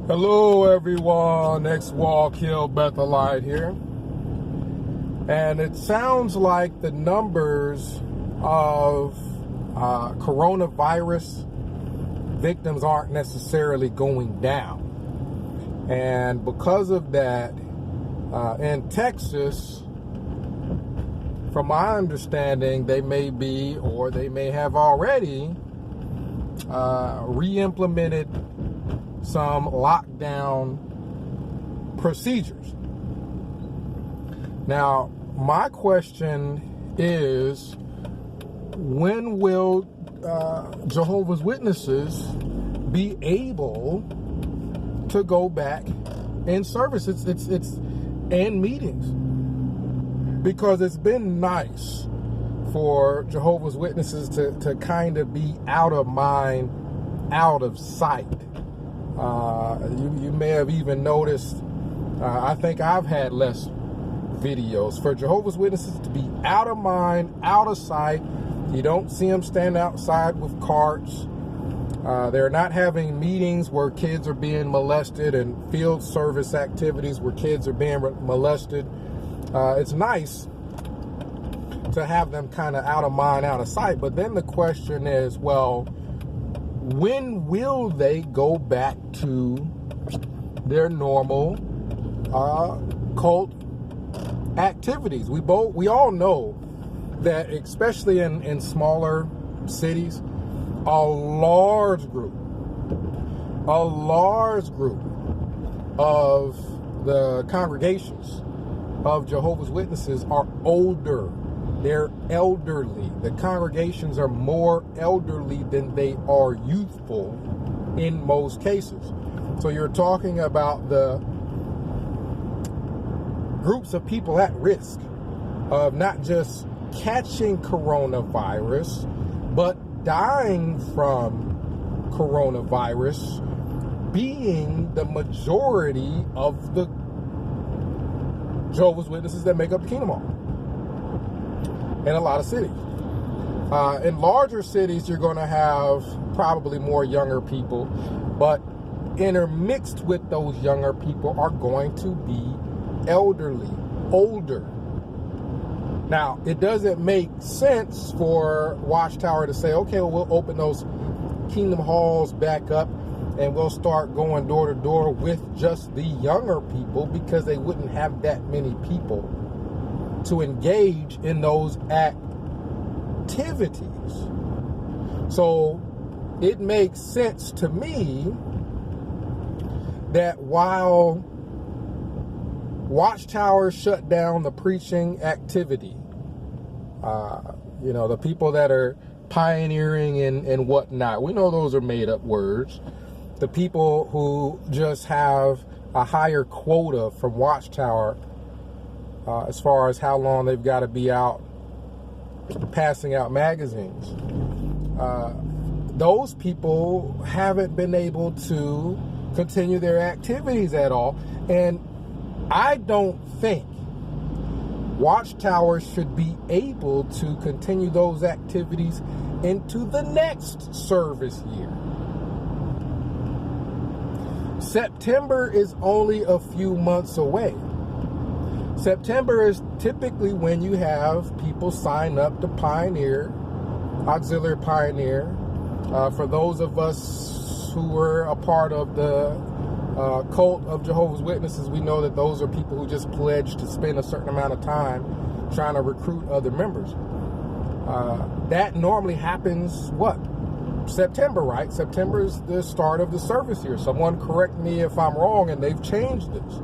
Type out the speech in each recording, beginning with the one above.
Hello everyone, X-Walk Hill Bethelite here. And it sounds like the numbers of coronavirus victims aren't necessarily going down. And because of that, in Texas, from my understanding, they may be, or they may have already re-implemented some lockdown procedures. Now, my question is, when will Jehovah's Witnesses be able to go back in service? It's in meetings, because it's been nice for Jehovah's Witnesses to kind of be out of mind, out of sight. You may have even noticed, I think I've had less videos. For Jehovah's Witnesses to be out of mind, out of sight. You don't see them stand outside with carts. They're not having meetings where kids are being molested and field service activities where kids are being molested. It's nice to have them kind of out of mind, out of sight. But then the question is, well, when will they go back to their normal cult activities? We all know that, especially in smaller cities, a large group of the congregations of Jehovah's Witnesses are older. They're elderly. The congregations are more elderly than they are youthful in most cases. So you're talking about the groups of people at risk of not just catching coronavirus, but dying from coronavirus being the majority of the Jehovah's Witnesses that make up the Kingdom Hall in a lot of cities. In larger cities, you're going to have probably more younger people, but intermixed with those younger people are going to be elderly, older. Now, it doesn't make sense for Watchtower to say, okay, well, we'll open those Kingdom Halls back up and we'll start going door to door with just the younger people, because they wouldn't have that many people to engage in those activities. So it makes sense to me that while Watchtower shut down the preaching activity, the people that are pioneering and whatnot, we know those are made up words. The people who just have a higher quota from Watchtower as far as how long they've got to be out passing out magazines. Those people haven't been able to continue their activities at all. And I don't think Watchtower should be able to continue those activities into the next service year. September is only a few months away. September is typically when you have people sign up to Pioneer, Auxiliary Pioneer. For those of us who were a part of the cult of Jehovah's Witnesses, we know that those are people who just pledge to spend a certain amount of time trying to recruit other members. That normally happens, September, right? September is the start of the service year. Someone correct me if I'm wrong, and they've changed this.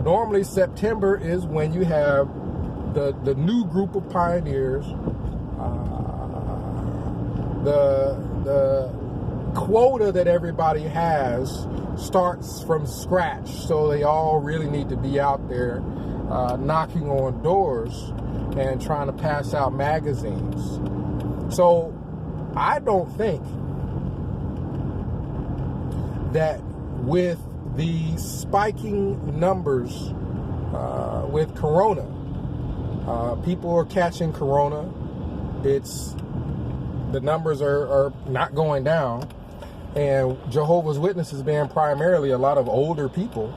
Normally, September is when you have the new group of pioneers, the quota that everybody has starts from scratch, so they all really need to be out there knocking on doors and trying to pass out magazines. So I don't think that with the spiking numbers with corona, people are catching corona. The numbers are not going down. And Jehovah's Witnesses being primarily a lot of older people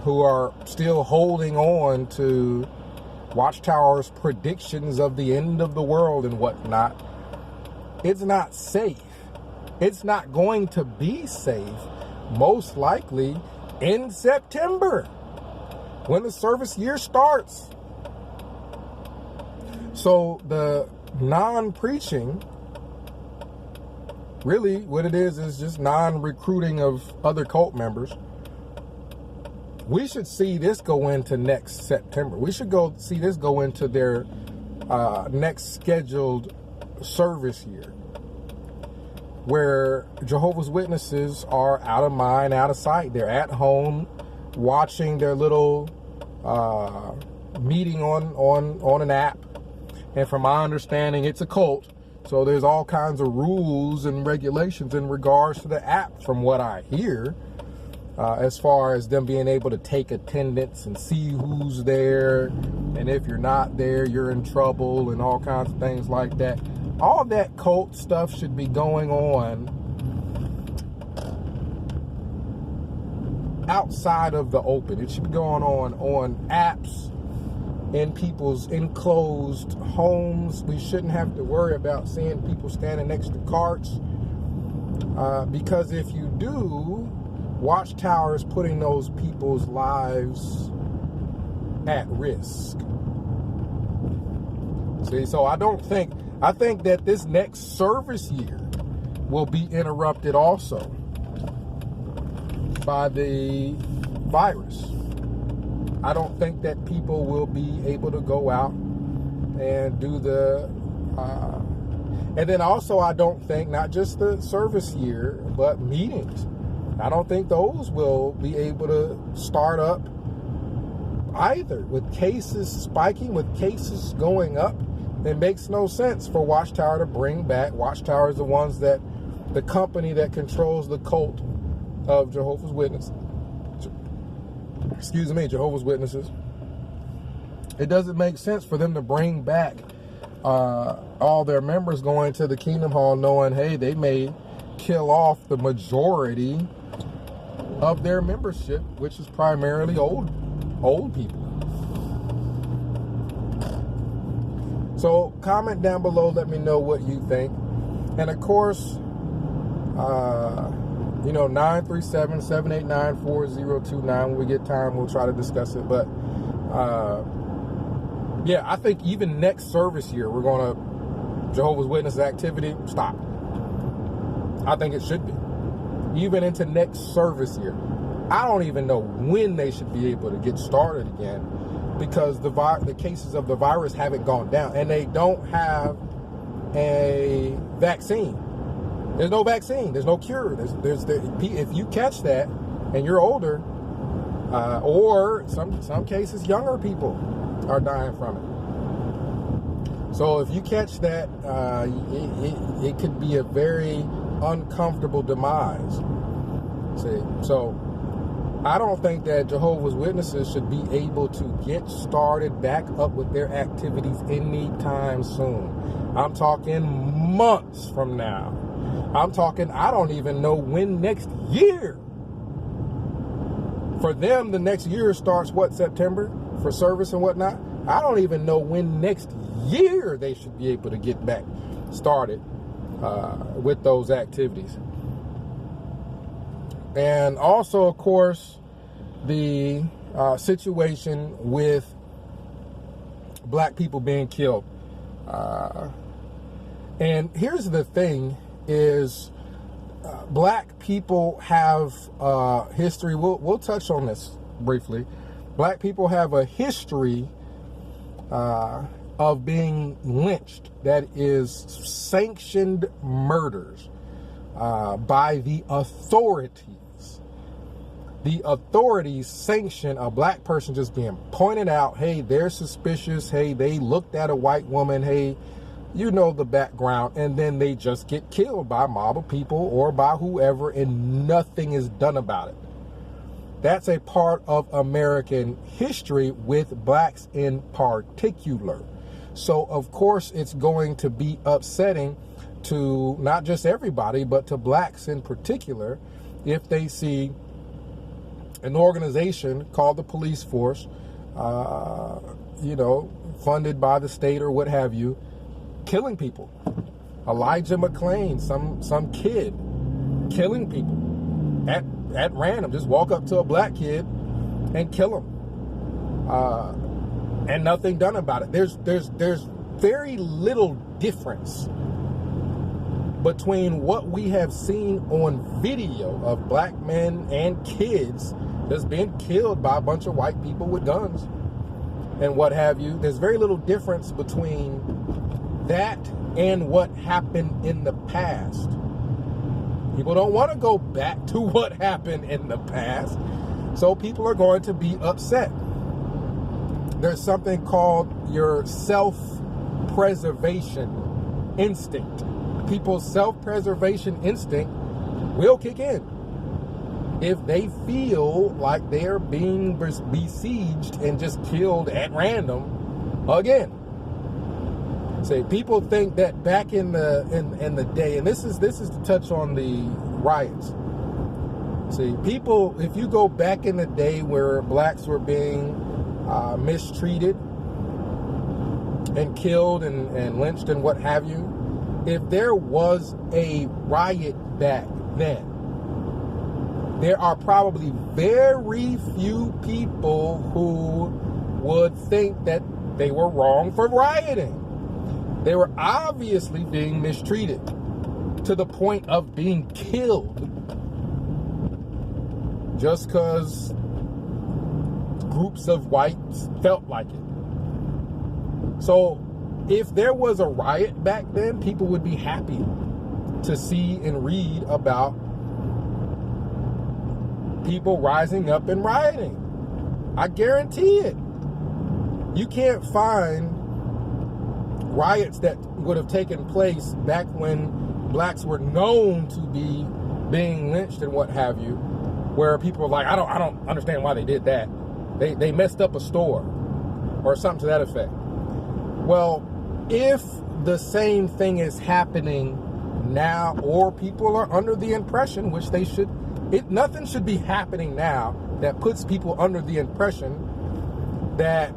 who are still holding on to Watchtower's predictions of the end of the world and whatnot. It's not safe. It's not going to be safe, most likely in September, when the service year starts. So the non-preaching, really what it is just non-recruiting of other cult members. We should see this go into next September. We should see this go into their next scheduled service year, where Jehovah's Witnesses are out of mind, out of sight. They're at home watching their little meeting on an app. And from my understanding, it's a cult. So there's all kinds of rules and regulations in regards to the app, from what I hear, as far as them being able to take attendance and see who's there. And if you're not there, you're in trouble, and all kinds of things like that. All that cult stuff should be going on outside of the open. It should be going on apps, in people's enclosed homes. We shouldn't have to worry about seeing people standing next to carts, because if you do, Watchtower is putting those people's lives at risk. See, so I think that this next service year will be interrupted also by the virus. I don't think that people will be able to go out and do and then also I don't think, not just the service year, but meetings. I don't think those will be able to start up either, with cases spiking, with cases going up. It makes no sense for Watchtower to bring back. Watchtower is the company that controls the cult of Jehovah's Witnesses. Jehovah's Witnesses. It doesn't make sense for them to bring back all their members going to the Kingdom Hall, knowing, hey, they may kill off the majority of their membership, which is primarily old people. So comment down below, let me know what you think. And of course, 937-789-4029. When we get time, we'll try to discuss it. But yeah, I think even next service year, we're going to, Jehovah's Witness activity, stop. I think it should be. Even into next service year. I don't even know when they should be able to get started again, because the cases of the virus haven't gone down, and they don't have a vaccine. There's no vaccine. There's no cure. If you catch that and you're older, or some cases younger people are dying from it. So if you catch that, it could be a very uncomfortable demise. See, so I don't think that Jehovah's Witnesses should be able to get started back up with their activities anytime soon. I'm talking months from now. I'm talking, I don't even know when next year. For them, the next year starts what, September, for service and whatnot? I don't even know when next year they should be able to get back started with those activities. And also, of course, the situation with black people being killed. And here's the thing is, black people have history. We'll touch on this briefly. Black people have a history of being lynched. That is sanctioned murders by the authorities. The authorities sanction a black person just being pointed out. Hey, they're suspicious. Hey, they looked at a white woman. Hey, you know the background. And then they just get killed by a mob of people or by whoever, and nothing is done about it. That's a part of American history with blacks in particular. So, of course, it's going to be upsetting to not just everybody, but to blacks in particular, if they see an organization called the police force, funded by the state or what have you, killing people. Elijah McClain, some kid killing people at random, just walk up to a black kid and kill him, and nothing done about it. There's very little difference between what we have seen on video of black men and kids that's been killed by a bunch of white people with guns and what have you. There's very little difference between that and what happened in the past. People don't want to go back to what happened in the past, so people are going to be upset. There's something called your self-preservation instinct. People's self-preservation instinct will kick in if they feel like they're being besieged and just killed at random again. See, people think that back in the day, and this is to touch on the riots. See, people, if you go back in the day where blacks were being mistreated and killed and lynched and what have you, if there was a riot back then, there are probably very few people who would think that they were wrong for rioting. They were obviously being mistreated to the point of being killed just because groups of whites felt like it. So if there was a riot back then, people would be happy to see and read about people rising up and rioting. I guarantee it. You can't find riots that would have taken place back when blacks were known to be being lynched and what have you, where people were like, I don't understand why they did that. They messed up a store or something to that effect. Well, if the same thing is happening now, or people are under the impression, which they should, nothing should be happening now that puts people under the impression that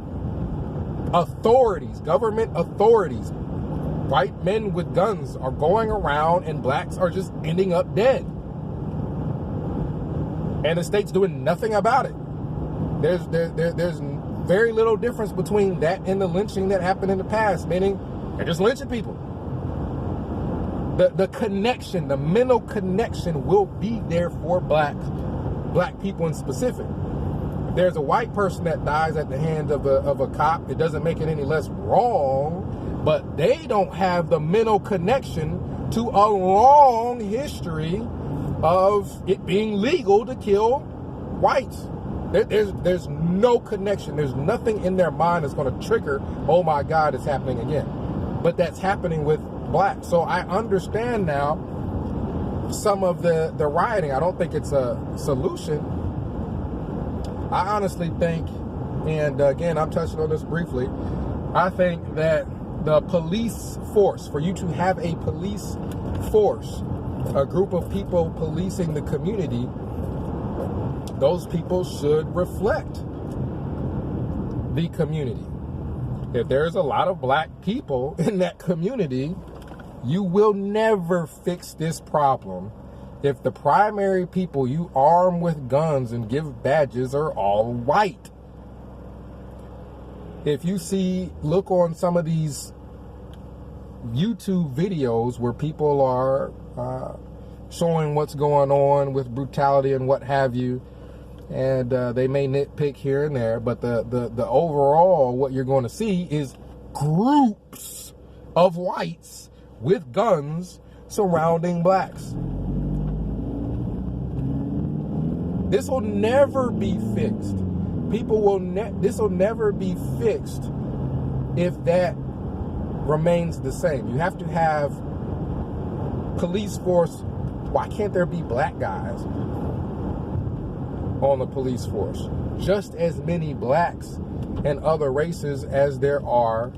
authorities, government authorities, white men with guns are going around and blacks are just ending up dead. And the state's doing nothing about it. There's very little difference between that and the lynching that happened in the past, meaning they're just lynching people. The connection, the mental connection will be there for black people in specific. If there's a white person that dies at the hands of a cop, it doesn't make it any less wrong, but they don't have the mental connection to a long history of it being legal to kill whites. There's no connection. There's nothing in their mind that's going to trigger, oh my God, it's happening again. But that's happening with blacks. So I understand now some of the rioting. I don't think it's a solution. I honestly think, and again, I'm touching on this briefly, I think that the police force, for you to have a police force, a group of people policing the community, those people should reflect the community. If there's a lot of black people in that community, you will never fix this problem if the primary people you arm with guns and give badges are all white. If you look on some of these YouTube videos where people are showing what's going on with brutality and what have you, and they may nitpick here and there, but the overall, what you're going to see is groups of whites with guns surrounding blacks. This will never be fixed. This will never be fixed if that remains the same. You have to have police force. Why can't there be black guys on the police force? Just as many blacks and other races as there are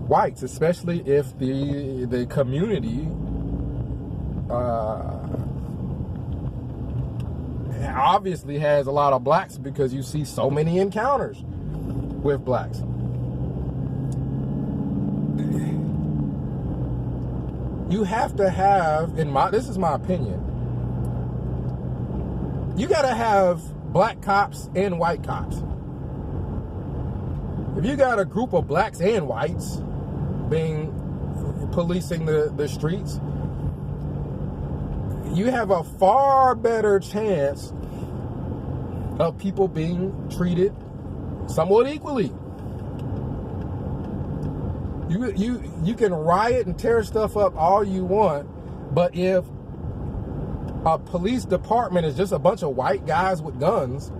whites, especially if the community obviously has a lot of blacks, because you see so many encounters with blacks. You have to have, this is my opinion, you gotta have black cops and white cops. If you got a group of blacks and whites policing the streets, you have a far better chance of people being treated somewhat equally. You can riot and tear stuff up all you want, but if a police department is just a bunch of white guys with guns,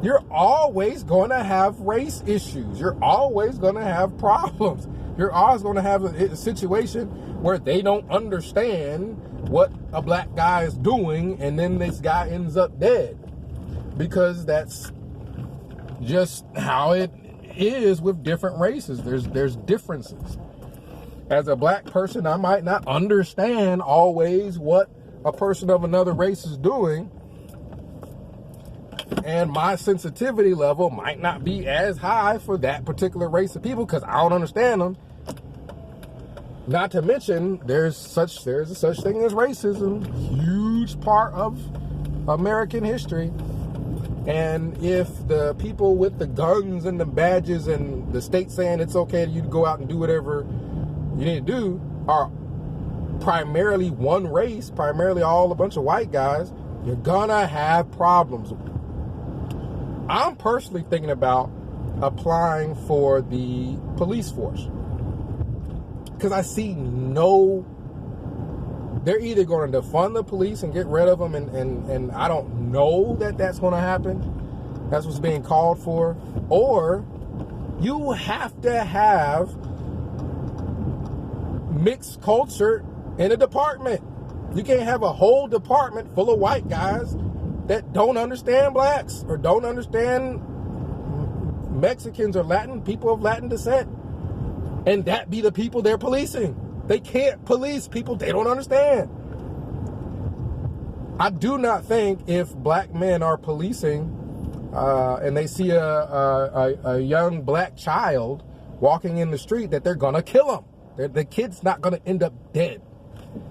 you're always going to have race issues. You're always going to have problems. You're always going to have a situation where they don't understand what a black guy is doing, and then this guy ends up dead. Because that's just how it is with different races. There's differences. As a black person, I might not understand always what a person of another race is doing, and my sensitivity level might not be as high for that particular race of people because I don't understand them. Not to mention, there's a such thing as racism, huge part of American history. And if the people with the guns and the badges and the state saying it's okay for you to go out and do whatever you need to do are primarily one race, primarily all a bunch of white guys, you're gonna have problems. I'm personally thinking about applying for the police force, because I see they're either going to defund the police and get rid of them, and I don't know that that's going to happen. That's what's being called for. Or you have to have mixed culture in a department. You can't have a whole department full of white guys that don't understand blacks or don't understand Mexicans or Latin people of Latin descent, and that be the people they're policing. They can't police people they don't understand. I do not think if black men are policing and they see a young black child walking in the street that they're gonna kill him. The kid's not gonna end up dead.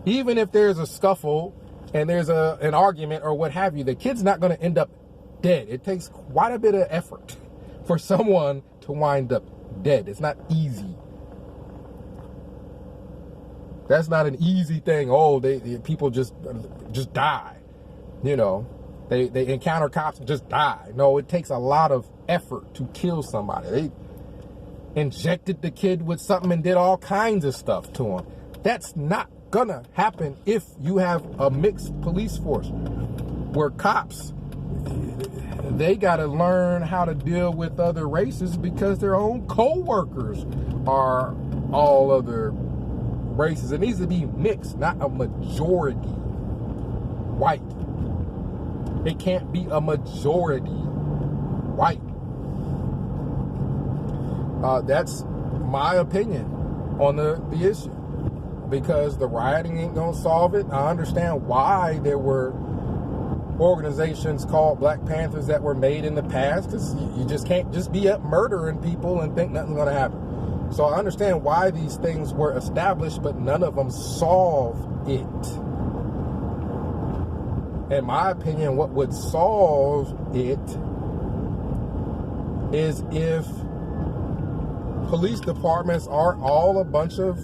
Even if there's a scuffle and there's an argument or what have you, the kid's not gonna end up dead. It takes quite a bit of effort for someone to wind up dead. It's not easy. That's not an easy thing. Oh, people just die. You know, they encounter cops and just die. No, it takes a lot of effort to kill somebody. They injected the kid with something and did all kinds of stuff to him. That's not gonna happen if you have a mixed police force where cops, they gotta learn how to deal with other races because their own co-workers are all other races. It needs to be mixed, not a majority white. It can't be a majority white. That's my opinion on the issue, because the rioting ain't gonna solve it. I understand why there were organizations called Black Panthers that were made in the past, because you just can't just be up murdering people and think nothing's gonna happen. So I understand why these things were established, but none of them solve it. In my opinion, what would solve it is if police departments are all a bunch of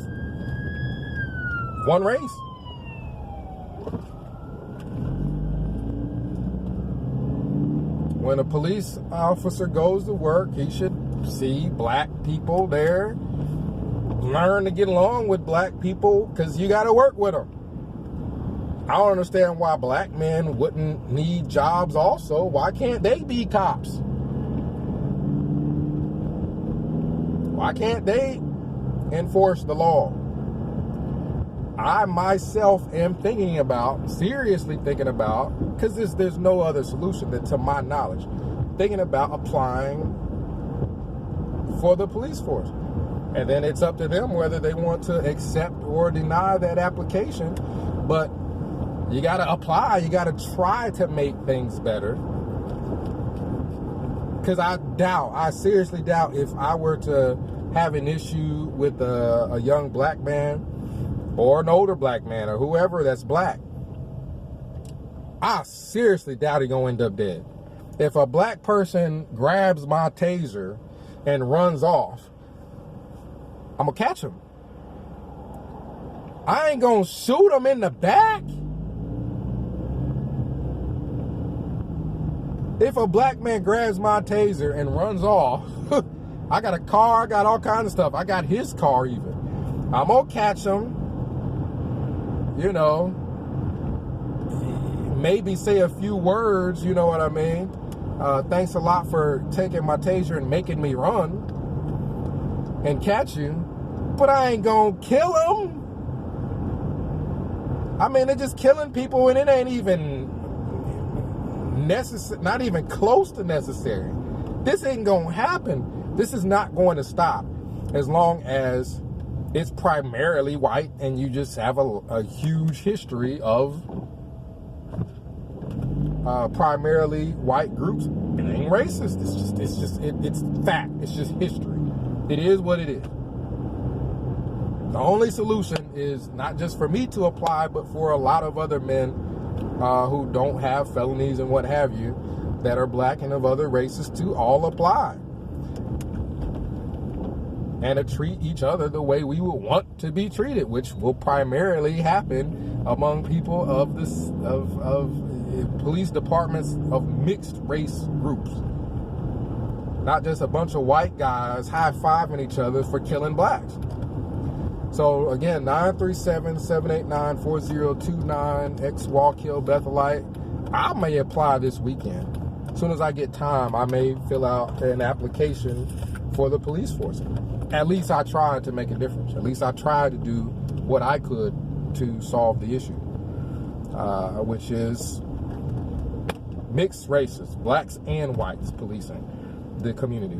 one race. When a police officer goes to work, he should see black people there, learn to get along with black people, because you got to work with them. I don't understand why black men wouldn't need jobs also. Why can't they be cops? Why can't they enforce the law? I myself am seriously thinking about, because there's no other solution that, to my knowledge, thinking about applying for the police force. And then it's up to them whether they want to accept or deny that application. But you got to apply. You got to try to make things better. Because I seriously doubt if I were to have an issue with a young black man or an older black man or whoever that's black, I seriously doubt he's going to end up dead. If a black person grabs my taser and runs off, I'm going to catch him. I ain't going to shoot him in the back. If a black man grabs my taser and runs off, I got a car, I got all kinds of stuff. I got his car even. I'm going to catch him, you know, maybe say a few words, you know what I mean? Thanks a lot for taking my taser and making me run and catch you, but I ain't gonna kill him. I mean, they're just killing people and it ain't even necessary, not even close to necessary. This ain't gonna happen. This is not going to stop as long as it's primarily white and you just have a huge history of primarily white groups. It ain't racist. It's fact. It's just history. It is what it is. The only solution is not just for me to apply, but for a lot of other men who don't have felonies and what have you, that are black and of other races, to all apply. And to treat each other the way we would want to be treated, which will primarily happen among people of this of police departments of mixed race groups. Not just a bunch of white guys high-fiving each other for killing blacks. So again, 937-789-4029, ex-Wallkill Bethelite. I may apply this weekend. As soon as I get time, I may fill out an application for the police force. At least I tried to make a difference. At least I tried to do what I could to solve the issue, which is mixed races, blacks and whites policing the community.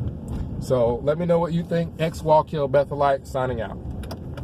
So let me know what you think. Ex-Wallkill Bethelite signing out.